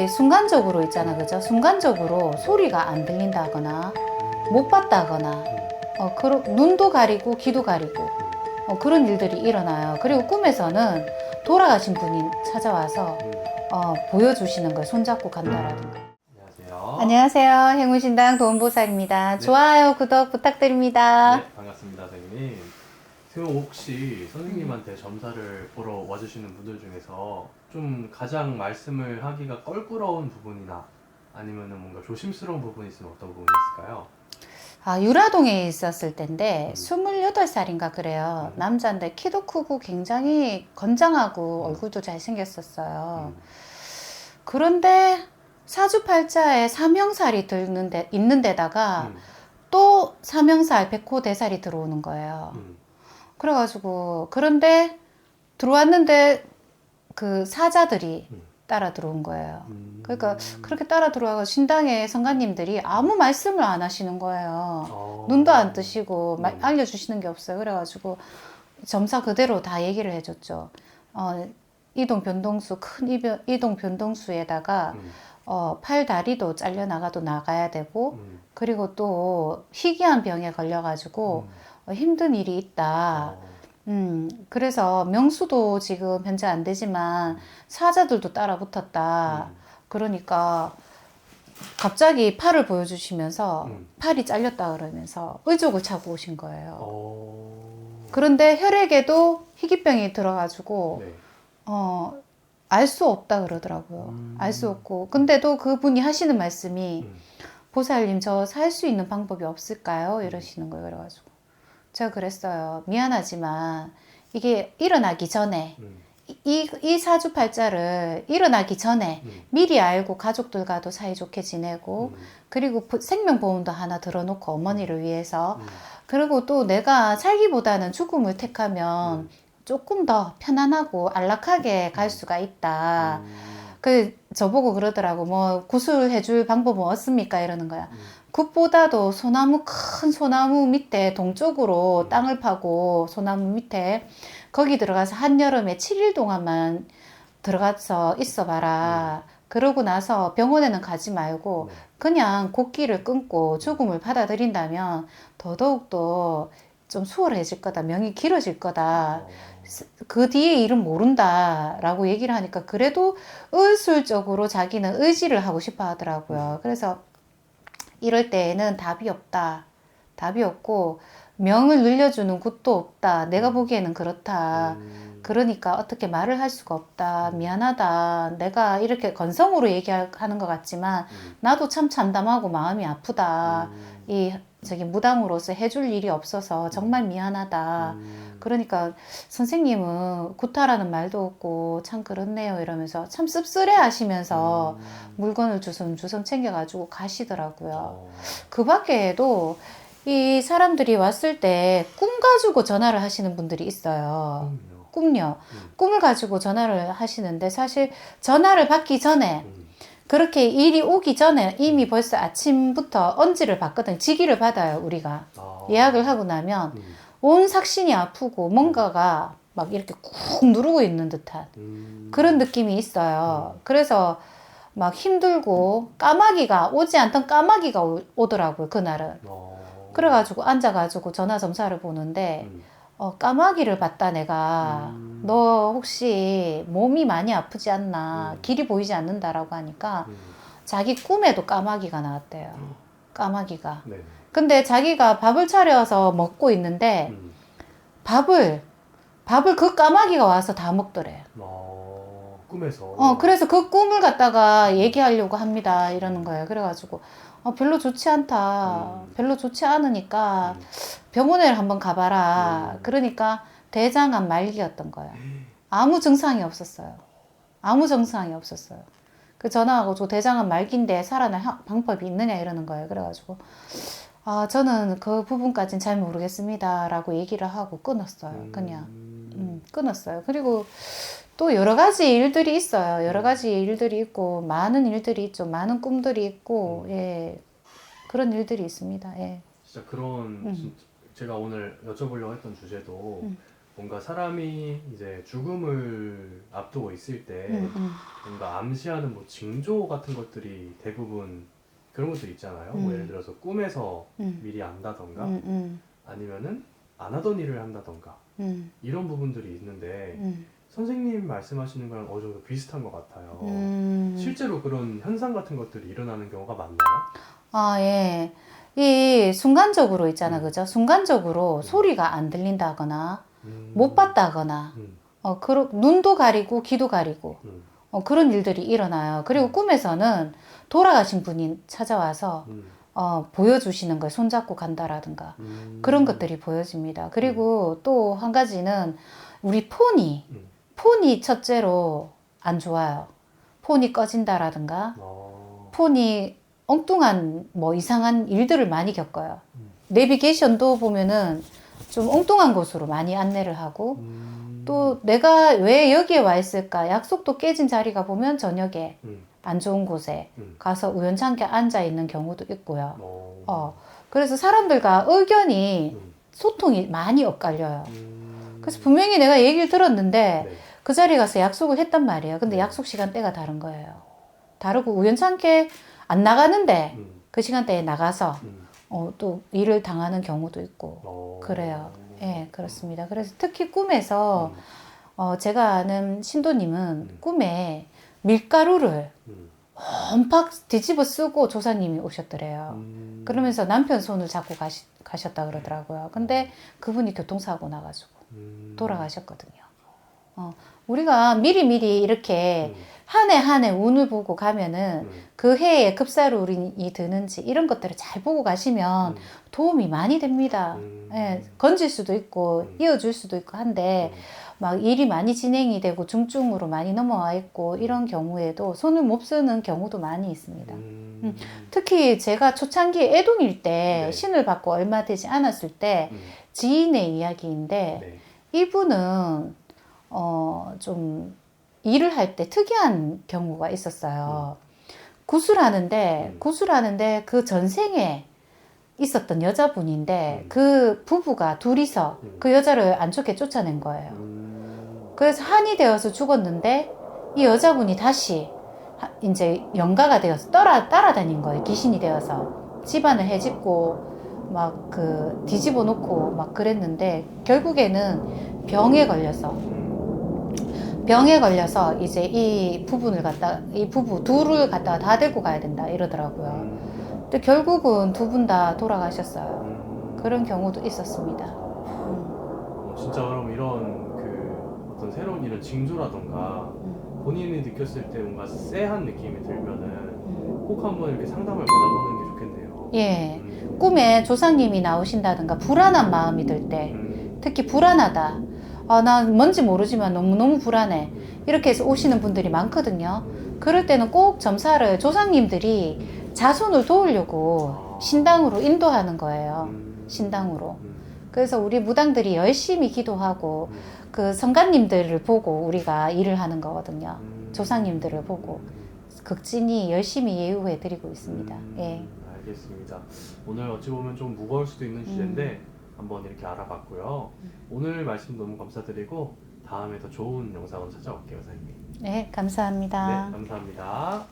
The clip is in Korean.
갑자기 순간적으로 있잖아, 그죠? 순간적으로 소리가 안 들린다거나 못 봤다거나 눈도 가리고 귀도 가리고 그런 일들이 일어나요. 그리고 꿈에서는 돌아가신 분이 찾아와서 보여주시는 거예요. 손잡고 간다라든가. 안녕하세요. 안녕하세요. 행운신당 도움보살입니다. 네. 좋아요, 구독 부탁드립니다. 네, 반갑습니다, 선생님. 선생님 혹시 선생님한테 점사를 보러 와주시는 분들 중에서 좀 가장 말씀을 하기가 껄끄러운 부분이나 아니면은 뭔가 조심스러운 부분이 있으면 어떤 부분이 있을까요? 유라동에 있었을 때인데 28살인가 그래요. 남자인데 키도 크고 굉장히 건장하고 얼굴도 잘생겼었어요. 그런데 사주팔자에 사명살이 있는 데다가 또 사명살, 백호대살이 들어오는 거예요. 그래가지고 그런데 들어왔는데 그 사자들이 따라 들어온 거예요. 그러니까 그렇게 따라 들어와서 신당의 성가님들이 아무 말씀을 안 하시는 거예요. 눈도 안 뜨시고 알려주시는 게 없어요. 그래가지고 점사 그대로 다 얘기를 해줬죠. 이동 변동수, 큰 이동 변동수에다가 팔 다리도 잘려나가도 나가야 되고 그리고 또 희귀한 병에 걸려가지고 힘든 일이 있다. 그래서 명수도 지금 현재 안 되지만 사자들도 따라 붙었다. 그러니까 갑자기 팔을 보여주시면서 팔이 잘렸다 그러면서 의족을 차고 오신 거예요. 그런데 혈액에도 희귀병이 들어가지고 네. 알 수 없다 그러더라고요. 알 수 없고 근데도 그분이 하시는 말씀이 보살님 저 살 수 있는 방법이 없을까요? 이러시는 거예요. 그래가지고 제가 그랬어요. 미안하지만 이게 일어나기 전에 이 사주팔자를 일어나기 전에 미리 알고 가족들과도 사이좋게 지내고 그리고 생명보험도 하나 들어놓고 어머니를 위해서 그리고 또 내가 살기보다는 죽음을 택하면 조금 더 편안하고 안락하게 갈 수가 있다. 저보고 그러더라고. 뭐 구술해줄 방법은 없습니까? 이러는 거야. 굿보다도 큰 소나무 밑에 동쪽으로 땅을 파고 소나무 밑에 거기 들어가서 한여름에 7일 동안만 들어가서 있어봐라. 그러고 나서 병원에는 가지 말고 그냥 곡기를 끊고 죽음을 받아들인다면 더더욱더 좀 수월해질 거다. 명이 길어질 거다. 그 뒤에 일은 모른다 라고 얘기를 하니까 그래도 의술적으로 자기는 의지를 하고 싶어 하더라고요. 그래서 이럴 때에는 답이 없다. 답이 없고 명을 늘려주는 곳도 없다. 내가 보기에는 그렇다. 그러니까 어떻게 말을 할 수가 없다. 미안하다. 내가 이렇게 건성으로 얘기하는 것 같지만 나도 참 참담하고 마음이 아프다. 저기 무당으로서 해줄 일이 없어서 정말 미안하다. 그러니까 선생님은 구타라는 말도 없고 참 그렇네요 이러면서 참 씁쓸해 하시면서 물건을 주섬주섬 챙겨가지고 가시더라고요. 그 밖에도 이 사람들이 왔을 때 꿈 가지고 전화를 하시는 분들이 있어요. 꿈요. 꿈을 가지고 전화를 하시는데 사실 전화를 받기 전에 그렇게 일이 오기 전에 이미 벌써 아침부터 언지를 받거든. 직위를 받아요, 우리가. 예약을 하고 나면 온 삭신이 아프고 뭔가가 막 이렇게 꾹 누르고 있는 듯한 그런 느낌이 있어요. 그래서 막 힘들고 까마귀가 오지 않던 까마귀가 오더라고요, 그날은. 그래가지고 앉아가지고 전화 점사를 보는데 까마귀를 봤다 내가. 너 혹시 몸이 많이 아프지 않나? 길이 보이지 않는다라고 하니까 자기 꿈에도 까마귀가 나왔대요. 까마귀가. 네. 근데 자기가 밥을 차려서 먹고 있는데 밥을 그 까마귀가 와서 다 먹더래. 꿈에서. 그래서 그 꿈을 갖다가 얘기하려고 합니다. 이러는 거예요. 그래가지고 별로 좋지 않다. 별로 좋지 않으니까 병원에 한번 가봐라. 그러니까 대장암 말기였던 거예요. 아무 증상이 없었어요. 아무 증상이 없었어요. 그 전화하고 저 대장암 말기인데 살아날 방법이 있느냐 이러는 거예요. 그래가지고 저는 그 부분까지는 잘 모르겠습니다. 라고 얘기를 하고 끊었어요. 그냥 끊었어요. 그리고 또 여러 가지 일들이 있어요. 여러 가지 일들이 있고 많은 일들이 있죠. 많은 꿈들이 있고 예 그런 일들이 있습니다. 예. 진짜 그런 제가 오늘 여쭤보려고 했던 주제도 뭔가 사람이 이제 죽음을 앞두고 있을 때 뭔가 암시하는 뭐 징조 같은 것들이 대부분 그런 것들 있잖아요. 뭐 예를 들어서 꿈에서 미리 안다던가 아니면은 안 하던 일을 한다던가 이런 부분들이 있는데 선생님 말씀하시는 거랑 어느 정도 비슷한 것 같아요. 실제로 그런 현상 같은 것들이 일어나는 경우가 많나요? 아, 예. 이 순간적으로 있잖아, 음. 그죠? 순간적으로 소리가 안 들린다거나, 음. 못 봤다거나, 음. 눈도 가리고, 귀도 가리고, 음. 그런 일들이 일어나요. 그리고 꿈에서는 돌아가신 분이 찾아와서, 보여주시는 거예요. 손잡고 간다라든가. 그런 것들이 보여집니다. 그리고 또 한 가지는 우리 폰이 첫째로 안 좋아요. 폰이 꺼진다라든가, 폰이 엉뚱한 뭐 이상한 일들을 많이 겪어요. 내비게이션도 보면은 좀 엉뚱한 곳으로 많이 안내를 하고 또 내가 왜 여기에 와 있을까? 약속도 깨진 자리가 보면 저녁에 안 좋은 곳에 가서 우연찮게 앉아 있는 경우도 있고요. 그래서 사람들과 의견이 소통이 많이 엇갈려요. 그래서 분명히 내가 얘기를 들었는데 네. 그 자리에 가서 약속을 했단 말이에요. 근데 네. 약속 시간대가 다른 거예요. 다르고 우연찮게 안 나가는데 그 시간대에 나가서 또 일을 당하는 경우도 있고 그래요. 예, 그렇습니다. 그래서 특히 꿈에서 제가 아는 신도님은 꿈에 밀가루를 엄팍 뒤집어 쓰고 조사님이 오셨더래요. 그러면서 남편 손을 잡고 가셨다 그러더라고요. 근데 그분이 교통사고 나가지고 돌아가셨거든요. 우리가 미리미리 이렇게 한 해 한 해 운을 보고 가면은 그 해에 급사룰이 드는지 이런 것들을 잘 보고 가시면 도움이 많이 됩니다. 예, 건질 수도 있고 이어줄 수도 있고 한데 막 일이 많이 진행이 되고 중증으로 많이 넘어와 있고 이런 경우에도 손을 못 쓰는 경우도 많이 있습니다. 특히 제가 초창기에 애동일 때 네. 신을 받고 얼마 되지 않았을 때 지인의 이야기인데 네. 이분은 좀 일을 할 때 특이한 경우가 있었어요. 구슬하는데 그 전생에 있었던 여자분인데 그 부부가 둘이서 그 여자를 안 좋게 쫓아낸 거예요. 그래서 한이 되어서 죽었는데 이 여자분이 다시 이제 영가가 되어서 따라다닌 거예요. 귀신이 되어서 집안을 헤집고 막 그 뒤집어 놓고 막 그랬는데 결국에는 병에 걸려서 이제 이 부부 둘을 갖다가 다 데리고 가야 된다 이러더라고요. 근데 결국은 두 분 다 돌아가셨어요. 그런 경우도 있었습니다. 진짜 그럼 이런 어떤 새로운 이런 징조라던가 본인이 느꼈을 때 뭔가 쎄한 느낌이 들면은 꼭 한번 이렇게 상담을 받아보는 게 좋겠네요. 예. 꿈에 조상님이 나오신다든가 불안한 마음이 들 때, 특히 불안하다. 나 뭔지 모르지만 너무너무 불안해. 이렇게 해서 오시는 분들이 많거든요. 그럴 때는 꼭 점사를 조상님들이 자손을 도우려고 신당으로 인도하는 거예요. 신당으로. 그래서 우리 무당들이 열심히 기도하고 그 성가님들을 보고 우리가 일을 하는 거거든요. 조상님들을 보고 극진히 열심히 예우해 드리고 있습니다. 예. 알겠습니다. 오늘 어찌 보면 좀 무거울 수도 있는 주제인데 한번 이렇게 알아봤고요. 오늘 말씀 너무 감사드리고 다음에 더 좋은 영상으로 찾아올게요, 선생님. 네, 감사합니다. 네, 감사합니다.